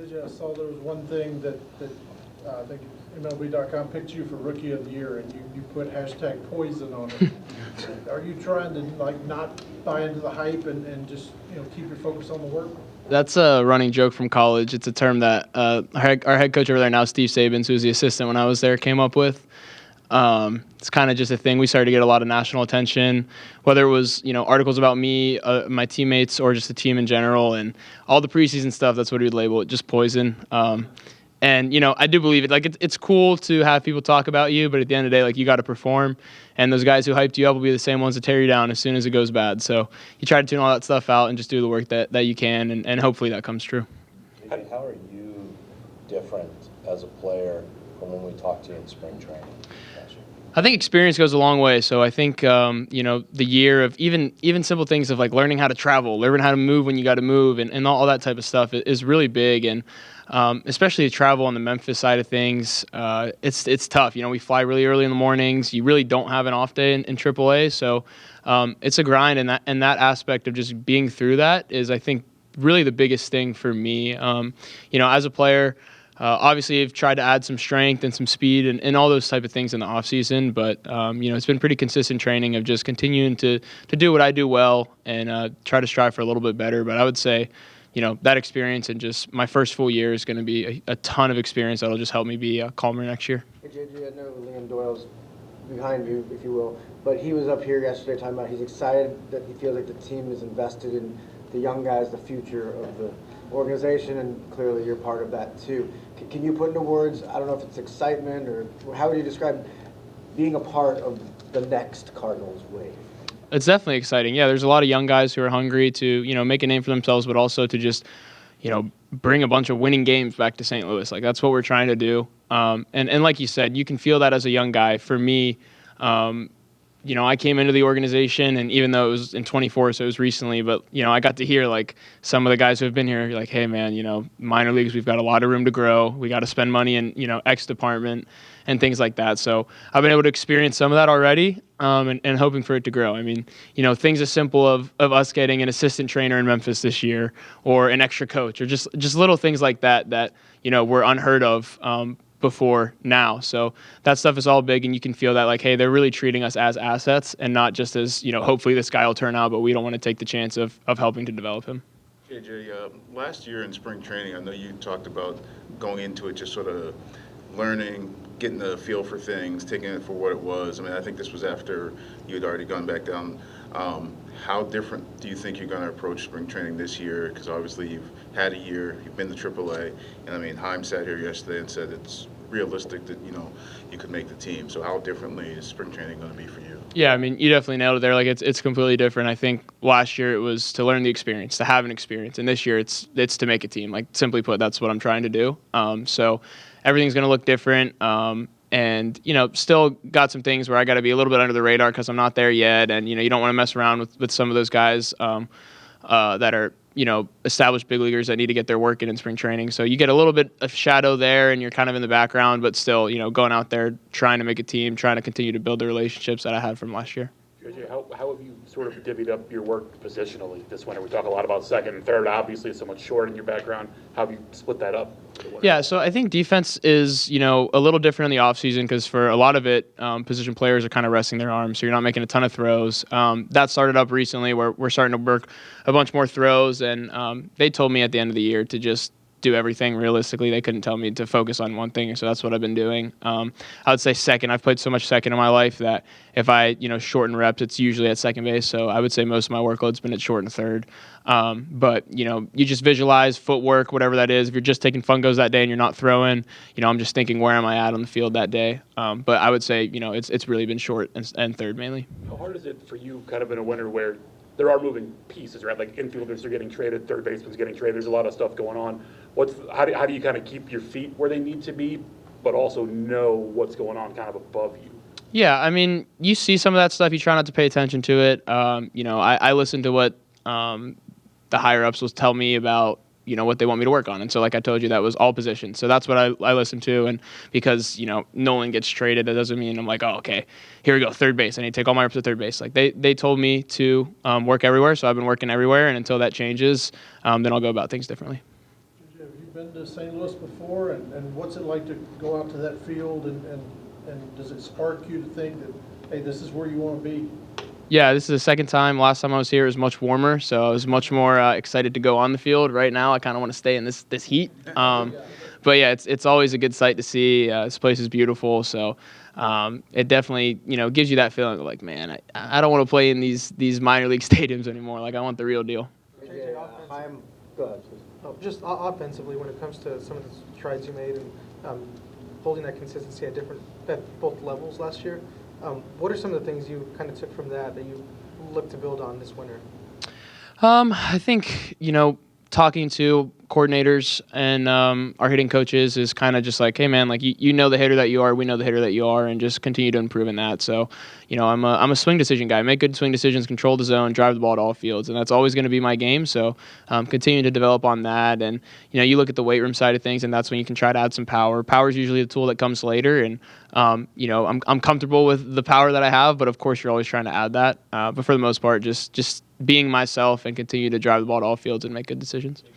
JJ, I saw there was one thing that I think MLB.com picked you for Rookie of the Year, and you put hashtag poison on it. Are you trying to not buy into the hype and just keep your focus on the work? That's a running joke from college. It's a term that our head coach over there now, Steve Sabins, who was the assistant when I was there, came up with. It's kind of just a thing. We started to get a lot of national attention, whether it was articles about me, my teammates, or just the team in general, and all the preseason stuff. That's what we'd label it, just poison. And I do believe it. It's cool to have people talk about you, but at the end of the day, you got to perform. And those guys who hyped you up will be the same ones that tear you down as soon as it goes bad. So you try to tune all that stuff out and just do the work that you can, and hopefully that comes true. JJ, how are you different as a player from when we talked to you in spring training last year? I think experience goes a long way. So I think the year of even simple things of learning how to travel, learning how to move when you got to move, and all that type of stuff is really big. And especially the travel on the Memphis side of things, it's tough. We fly really early in the mornings. You really don't have an off day in AAA, so it's a grind. And that aspect of just being through that is, I think, really the biggest thing for me. As a player, obviously I've tried to add some strength and some speed and all those type of things in the off season. But it's been pretty consistent training of just continuing to do what I do well and try to strive for a little bit better. But I would say, that experience and just my first full year is going to be a ton of experience that'll just help me be calmer next year. Hey, JJ, I know Liam Doyle's behind you, if you will, but he was up here yesterday talking about he's excited that he feels like the team is invested in the young guys, the future of the organization, and clearly you're part of that too. Can you put into words, I don't know if it's excitement or how would you describe being a part of the next Cardinals wave? It's definitely exciting. Yeah, there's a lot of young guys who are hungry to, make a name for themselves, but also to just, bring a bunch of winning games back to St. Louis. That's what we're trying to do. And like you said, you can feel that as a young guy. For me, I came into the organization, and even though it was in 24, so it was recently, but, I got to hear, some of the guys who have been here, hey, man, minor leagues, we've got a lot of room to grow. We got to spend money in, X department and things like that. So I've been able to experience some of that already, and hoping for it to grow. I mean, things as simple of us getting an assistant trainer in Memphis this year, or an extra coach, or just little things like that, were unheard of before now. So that stuff is all big, and you can feel that hey, they're really treating us as assets and not just as, hopefully this guy will turn out, but we don't want to take the chance of helping to develop him. JJ, last year in spring training, I know you talked about going into it just sort of learning, getting the feel for things, taking it for what it was. I mean, I think this was after you had already gone back down. How different do you think you're going to approach spring training this year? Because obviously you've had a year, you've been to AAA, and I mean, Heim sat here yesterday and said it's realistic that, you could make the team. So how differently is spring training going to be for you? Yeah, I mean, you definitely nailed it there. It's completely different. I think last year it was to learn the experience, to have an experience, and this year it's to make a team. Simply put, that's what I'm trying to do. So everything's going to look different. And, still got some things where I got to be a little bit under the radar because I'm not there yet. And, you don't want to mess around with some of those guys that are, established big leaguers that need to get their work in spring training. So you get a little bit of shadow there, and you're kind of in the background, but still, going out there, trying to make a team, trying to continue to build the relationships that I had from last year. JJ, how have you sort of divvied up your work positionally this winter? We talk a lot about second and third. Obviously, it's so much short in your background. How have you split that up? Yeah, so I think defense is, a little different in the offseason because for a lot of it, position players are kind of resting their arms, so you're not making a ton of throws. That started up recently where we're starting to work a bunch more throws, and they told me at the end of the year to just do everything. Realistically, they couldn't tell me to focus on one thing, so that's what I've been doing. I would say second. I've played so much second in my life that if I shorten reps, it's usually at second base, so I would say most of my workload's been at short and third. But you just visualize footwork, whatever that is. If you're just taking fungos that day and you're not throwing, I'm just thinking, where am I at on the field that day? But I would say it's really been short and third mainly. How hard is it for you kind of in a winter where there are moving pieces, right? Like infielders are getting traded, third baseman's getting traded. There's a lot of stuff going on. How do you kind of keep your feet where they need to be, but also know what's going on kind of above you? Yeah, I mean, you see some of that stuff. You try not to pay attention to it. I listen to what the higher ups will tell me about, what they want me to work on. And so, like I told you, that was all positions. So that's what I listen to. And because, Nolan gets traded, that doesn't mean I'm like, oh, okay, here we go, third base. I need to take all my reps at third base. They told me to work everywhere. So I've been working everywhere. And until that changes, then I'll go about things differently. JJ, have you been to St. Louis before, and what's it like to go out to that field, and does it spark you to think that, hey, this is where you want to be? Yeah, this is the second time. Last time I was here, it was much warmer, so I was much more excited to go on the field. Right now, I kind of want to stay in this heat. But yeah, it's always a good sight to see. This place is beautiful, so it definitely gives you that feeling of like, man, I don't want to play in these minor league stadiums anymore. Like I want the real deal. JJ, go ahead, please. Oh, just offensively, when it comes to some of the strides you made and holding that consistency at both levels last year, what are some of the things you kind of took from that you look to build on this winter? I think talking to coordinators and our hitting coaches is kind of just like, hey man, like you know the hitter that you are, we know the hitter that you are, and just continue to improve in that. So, I'm a swing decision guy. Make good swing decisions, control the zone, drive the ball to all fields, and that's always going to be my game. So, continue to develop on that. And you look at the weight room side of things, and that's when you can try to add some power. Power is usually the tool that comes later, and I'm comfortable with the power that I have, but of course you're always trying to add that. But for the most part, just being myself and continue to drive the ball to all fields and make good decisions. You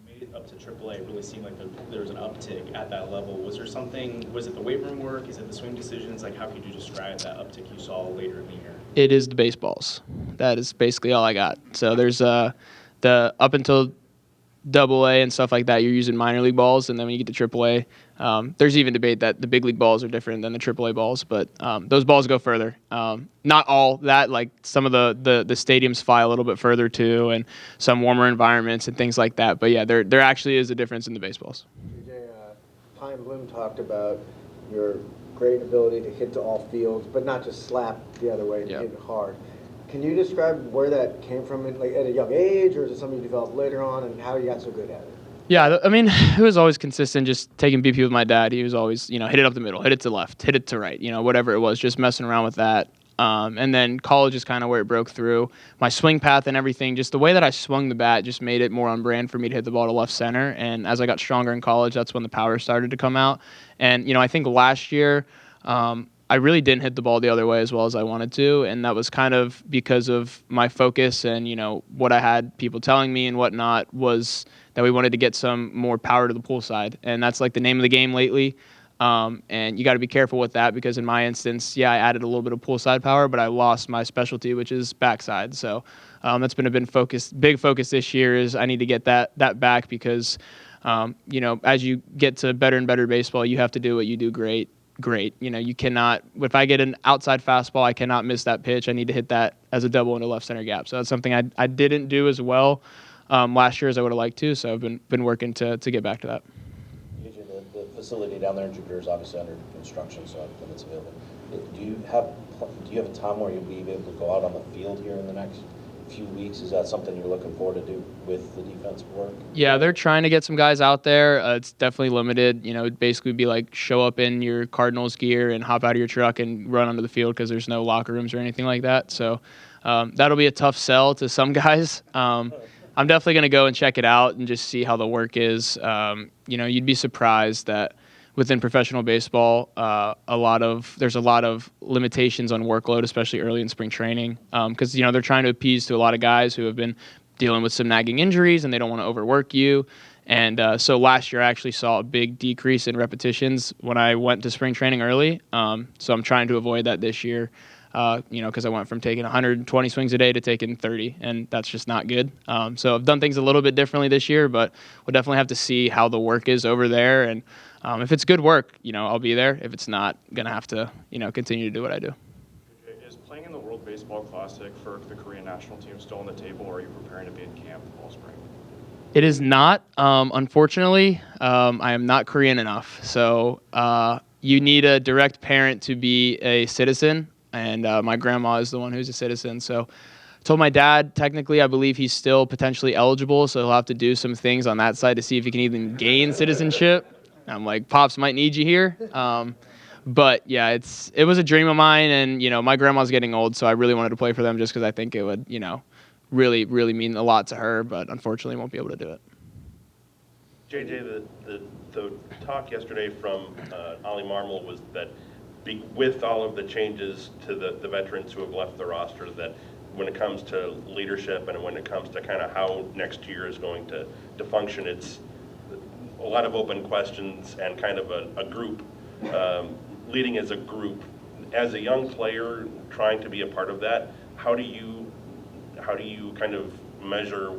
made it up to AAA. It really seemed like there was an uptick at that level. Was there something? Was it the weight room work? Is it the swing decisions? Like, how could you describe that uptick you saw later in the year? It is the baseballs. That is basically all I got. So there's the up until AA and stuff like that, you're using minor league balls, and then when you get to AAA, there's even debate that the big league balls are different than the AAA balls, but those balls go further. Not all that, like some of the stadiums fly a little bit further too, and some warmer environments and things like that. But yeah, there actually is a difference in the baseballs. JJ, Pine Bloom talked about your great ability to hit to all fields, but not just slap the other way and Yep. hit hard. Can you describe where that came from, like at a young age, or is it something you developed later on, and how you got so good at it? Yeah, I mean, it was always consistent, just taking BP with my dad. He was always, hit it up the middle, hit it to left, hit it to right, whatever it was, just messing around with that. And then college is kind of where it broke through. My swing path and everything, just the way that I swung the bat just made it more on brand for me to hit the ball to left center. And as I got stronger in college, that's when the power started to come out. And, I think last year, I really didn't hit the ball the other way as well as I wanted to, and that was kind of because of my focus and, what I had people telling me and whatnot was that we wanted to get some more power to the pull side, and that's like the name of the game lately. And you got to be careful with that because in my instance, I added a little bit of pull side power, but I lost my specialty, which is backside. So that's been a big focus this year is I need to get that back because, as you get to better and better baseball, you have to do what you do great. You cannot, if I get an outside fastball, I cannot miss that pitch. I need to hit that as a double into left center gap. So that's something I didn't do as well last year as I would have liked to. So I've been working to get back to that. The facility down there in Jupiter is obviously under construction, so when it's available. Do you have a time where you'll be able to go out on the field here in the next few weeks? Is that something you're looking forward to do with the defensive work? Yeah, they're trying to get some guys out there. It's definitely limited. It'd basically be like show up in your Cardinals gear and hop out of your truck and run onto the field because there's no locker rooms or anything like that. So that'll be a tough sell to some guys. I'm definitely going to go and check it out and just see how the work is. You'd be surprised that within professional baseball, there's a lot of limitations on workload, especially early in spring training, because they're trying to appease to a lot of guys who have been dealing with some nagging injuries and they don't want to overwork you. And so last year I actually saw a big decrease in repetitions when I went to spring training early. So I'm trying to avoid that this year. Because I went from taking 120 swings a day to taking 30, and that's just not good. So I've done things a little bit differently this year, but we'll definitely have to see how the work is over there. And if it's good work, I'll be there. If it's not, going to have to, continue to do what I do. Is playing in the World Baseball Classic for the Korean national team still on the table, or are you preparing to be in camp all spring? It is not. Unfortunately, I am not Korean enough. So you need a direct parent to be a citizen. And my grandma is the one who's a citizen. So I told my dad, technically, I believe he's still potentially eligible, so he'll have to do some things on that side to see if he can even gain citizenship. I'm like, Pops might need you here. But, yeah, it was a dream of mine, and, my grandma's getting old, so I really wanted to play for them just because I think it would, really, really mean a lot to her, but unfortunately won't be able to do it. JJ, the talk yesterday from Ollie Marmol was that with all of the changes to the veterans who have left the roster, that when it comes to leadership and when it comes to kind of how next year is going to function, it's a lot of open questions and kind of a group, leading as a group. As a young player trying to be a part of that, how do you kind of measure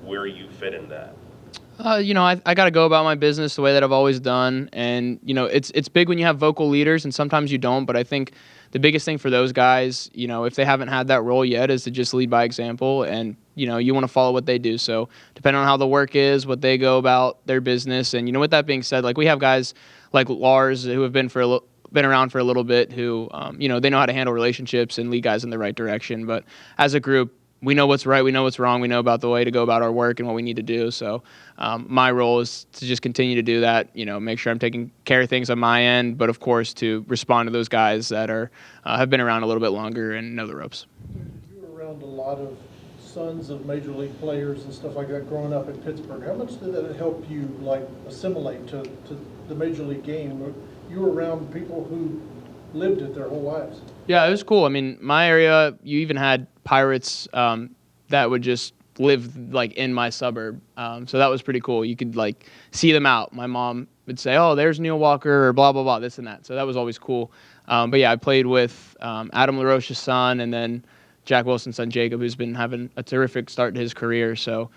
where you fit in that? I got to go about my business the way that I've always done. And, it's big when you have vocal leaders and sometimes you don't. But I think the biggest thing for those guys, if they haven't had that role yet, is to just lead by example. And, you want to follow what they do. So depending on how the work is, what they go about their business. And, with that being said, like we have guys like Lars who have been around for a little bit who, they know how to handle relationships and lead guys in the right direction. But as a group, we know what's right, we know what's wrong, we know about the way to go about our work and what we need to do. So my role is to just continue to do that, make sure I'm taking care of things on my end, but of course to respond to those guys that have been around a little bit longer and know the ropes. You were around a lot of sons of major league players and stuff like that growing up in Pittsburgh. How much did that help you assimilate to the major league game? You were around people who lived it their whole lives. Yeah, it was cool. I mean, my area, you even had Pirates that would just live in my suburb. So that was pretty cool. You could see them out. My mom would say, "Oh, there's Neil Walker," or blah, blah, blah, this and that. So that was always cool. But yeah, I played with Adam LaRoche's son and then Jack Wilson's son, Jacob, who's been having a terrific start to his career. So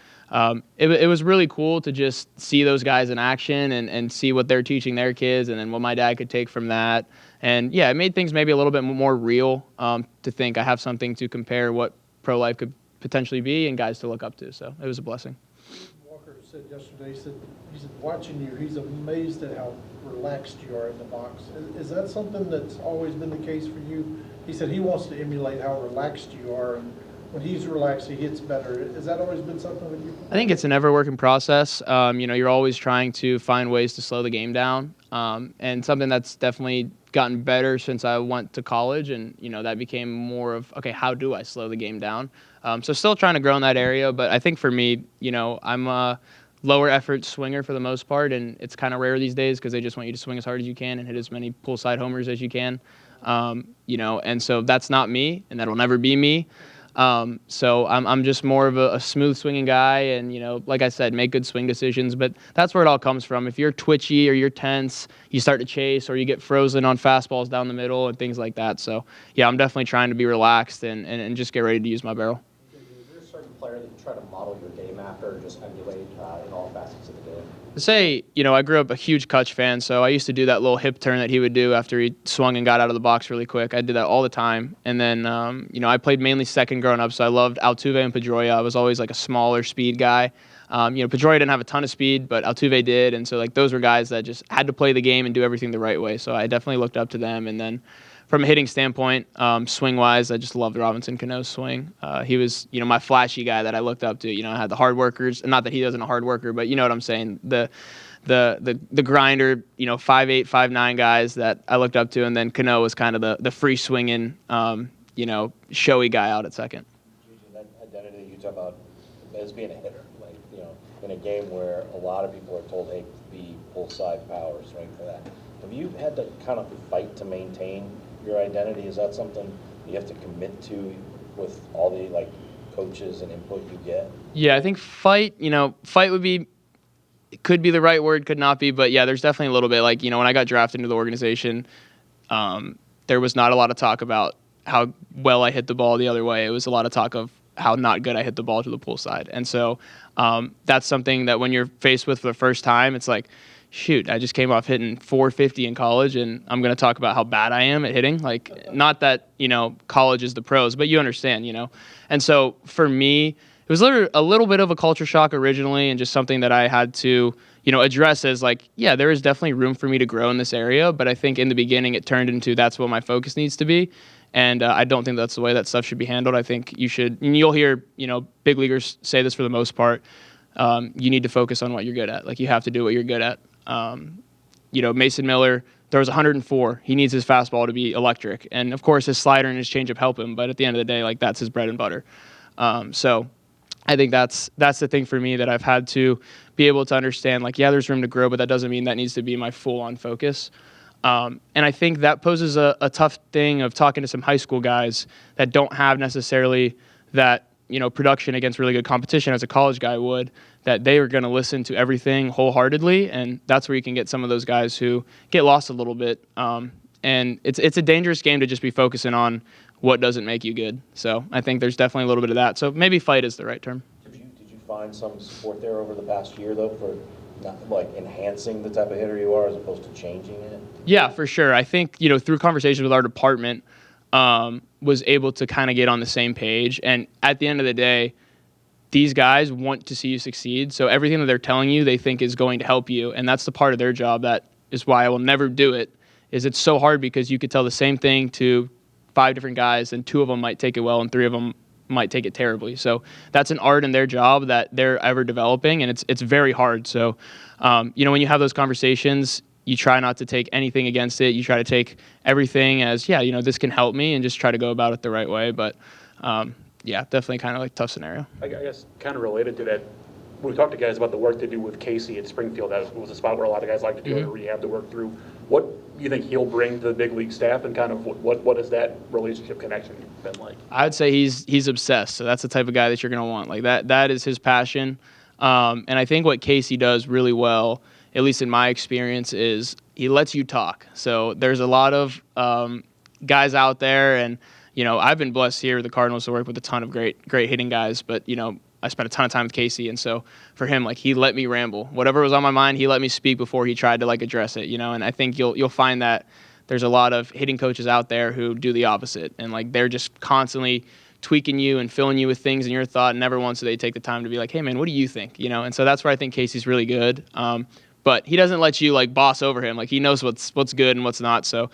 it was really cool to just see those guys in action and see what they're teaching their kids and then what my dad could take from that. And yeah, it made things maybe a little bit more real to think I have something to compare what pro life could potentially be and guys to look up to. So it was a blessing. Walker said yesterday, he said watching you, he's amazed at how relaxed you are in the box. Is that something that's always been the case for you? He said he wants to emulate how relaxed you are, and when he's relaxed, he hits better. Has that always been something with you? I think it's an ever-working process. You're always trying to find ways to slow the game down, and something that's definitely gotten better since I went to college, and that became more of, okay, how do I slow the game down? So still trying to grow in that area, but I think for me, I'm a lower effort swinger for the most part, and it's kind of rare these days because they just want you to swing as hard as you can and hit as many poolside homers as you can, and so that's not me, and that'll never be me. So I'm just more of a smooth swinging guy and, like I said, make good swing decisions. But that's where it all comes from. If you're twitchy or you're tense, you start to chase or you get frozen on fastballs down the middle and things like that. So, yeah, I'm definitely trying to be relaxed and just get ready to use my barrel. Is there a certain player that you try to model your game after or just emulate in all facets of the game? To say, I grew up a huge Kutch fan, so I used to do that little hip turn that he would do after he swung and got out of the box really quick. I did that all the time. And then, I played mainly second growing up, so I loved Altuve and Pedroia. I was always a smaller speed guy. Pedroia didn't have a ton of speed, but Altuve did. And so, those were guys that just had to play the game and do everything the right way. So I definitely looked up to them. And then from a hitting standpoint, swing-wise, I just loved Robinson Cano's swing. He was, my flashy guy that I looked up to. I had the hard workers. Not that he wasn't a hard worker, but you know what I'm saying. The grinder, 5'8", 5'9" guys that I looked up to, and then Cano was kind of the free swinging, showy guy out at second. That identity you talk about as being a hitter, in a game where a lot of people are told, hey, be full side power, swing for that. Have you had to kind of fight to maintain your identity? Is that something you have to commit to with all the coaches and input you get? Yeah, I think fight would be, could be the right word, could not be, but yeah, there's definitely a little bit when I got drafted into the organization, there was not a lot of talk about how well I hit the ball the other way. It was a lot of talk of how not good I hit the ball to the pool side. And so that's something that when you're faced with for the first time, it's shoot, I just came off hitting 450 in college, and I'm going to talk about how bad I am at hitting. Not that, college is the pros, but you understand, And so for me, it was literally a little bit of a culture shock originally and just something that I had to, address as yeah, there is definitely room for me to grow in this area. But I think in the beginning it turned into that's what my focus needs to be. And I don't think that's the way that stuff should be handled. I think you should, and you'll hear, big leaguers say this for the most part. You need to focus on what you're good at. You have to do what you're good at. Mason Miller throws 104. He needs his fastball to be electric. And, of course, his slider and his changeup help him. But at the end of the day, that's his bread and butter. So I think that's the thing for me that I've had to be able to understand. Yeah, there's room to grow, but that doesn't mean that needs to be my full-on focus. And I think that poses a tough thing of talking to some high school guys that don't have necessarily that, production against really good competition as a college guy would, that they are going to listen to everything wholeheartedly, and that's where you can get some of those guys who get lost a little bit. And it's a dangerous game to just be focusing on what doesn't make you good. So I think there's definitely a little bit of that. So maybe fight is the right term. Did you find some support there over the past year, though, for not, like enhancing the type of hitter you are as opposed to changing it? Yeah, for sure. I think, through conversations with our department, was able to kind of get on the same page. And at the end of the day, these guys want to see you succeed. So everything that they're telling you, they think is going to help you. And that's the part of their job that is why I will never do it, is it's so hard because you could tell the same thing to 5 different guys and 2 of them might take it well and 3 of them might take it terribly. So that's an art in their job that they're ever developing, and it's very hard. So, when you have those conversations, you try not to take anything against it. You try to take everything as, this can help me, and just try to go about it the right way. But, definitely kind of like a tough scenario. I guess kind of related to that, when we talked to guys about the work they do with Casey at Springfield, that was a spot where a lot of guys like to do the rehab, to work through. What do you think he'll bring to the big league staff, and kind of what has that relationship connection been like? I'd say he's obsessed. So that's the type of guy that you're going to want. Like that is his passion. And I think what Casey does really well, at least in my experience, is he lets you talk. So there's a lot of guys out there, and I've been blessed here with the Cardinals to work with a ton of great hitting guys, but I spent a ton of time with Casey, and so for him, like, he let me ramble. Whatever was on my mind, he let me speak before he tried to address it, and I think you'll find that there's a lot of hitting coaches out there who do the opposite, and they're just constantly tweaking you and filling you with things in your thought, and never once do they take the time to be like, hey man, what do you think? And so that's where I think Casey's really good. But he doesn't let you boss over him. He knows what's good and what's not. So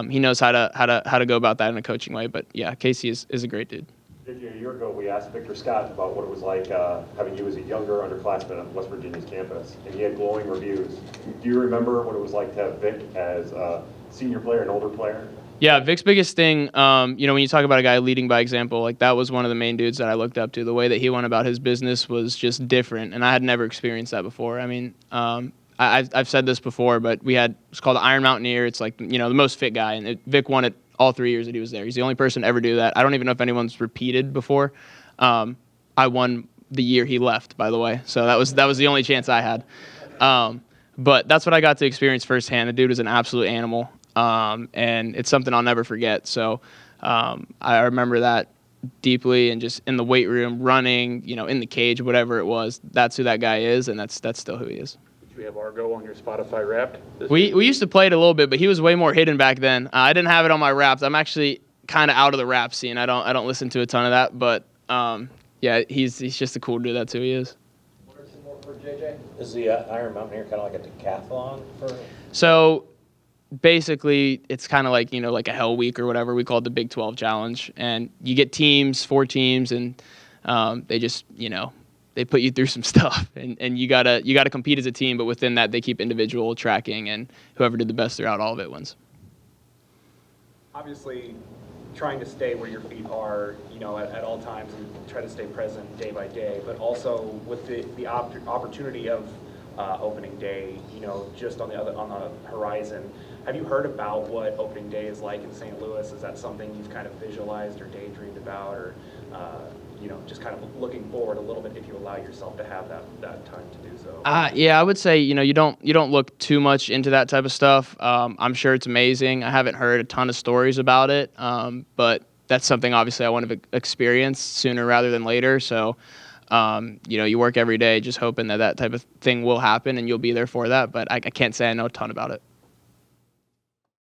he knows how to go about that in a coaching way. But yeah, Casey is a great dude. A year ago, we asked Victor Scott about what it was like having you as a younger underclassman on West Virginia's campus, and he had glowing reviews. Do you remember what it was like to have Vic as a senior player, an older player? Yeah, Vic's biggest thing, when you talk about a guy leading by example, that was one of the main dudes that I looked up to. The way that he went about his business was just different, and I had never experienced that before. I mean, I've said this before, but it's called the Iron Mountaineer. It's the most fit guy, and Vic won it all 3 years that he was there. He's the only person to ever do that. I don't even know if anyone's repeated before. I won the year he left, by the way, so that was the only chance I had. But that's what I got to experience firsthand. The dude is an absolute animal, and it's something I'll never forget. So I remember that deeply, and just in the weight room, running, in the cage, whatever it was. That's who that guy is, and that's still who he is. Do you have Argo on your Spotify Wrapped? We used to play it a little bit, but he was way more hidden back then. I didn't have it on my Wrapped. I'm actually kind of out of the rap scene. I don't listen to a ton of that, but yeah, he's just a cool dude. That's who he is. What are some more for JJ? Is the Iron Mountaineer kind of like a decathlon for? So basically, it's kind of like like a Hell Week or whatever. We call it the Big 12 Challenge, and you get 4 teams, and they just they put you through some stuff, and you gotta compete as a team, but within that they keep individual tracking, and whoever did the best throughout all of it wins. Obviously, trying to stay where your feet are, at all times, and try to stay present day by day, but also with the opportunity of opening day, just on the horizon. Have you heard about what opening day is like in St. Louis? Is that something you've kind of visualized or daydreamed about, or just kind of looking forward a little bit if you allow yourself to have that time to do so? Yeah, I would say you don't look too much into that type of stuff. I'm sure it's amazing. I haven't heard a ton of stories about it, but that's something obviously I want to experience sooner rather than later. So you work every day just hoping that type of thing will happen and you'll be there for that. But I can't say I know a ton about it.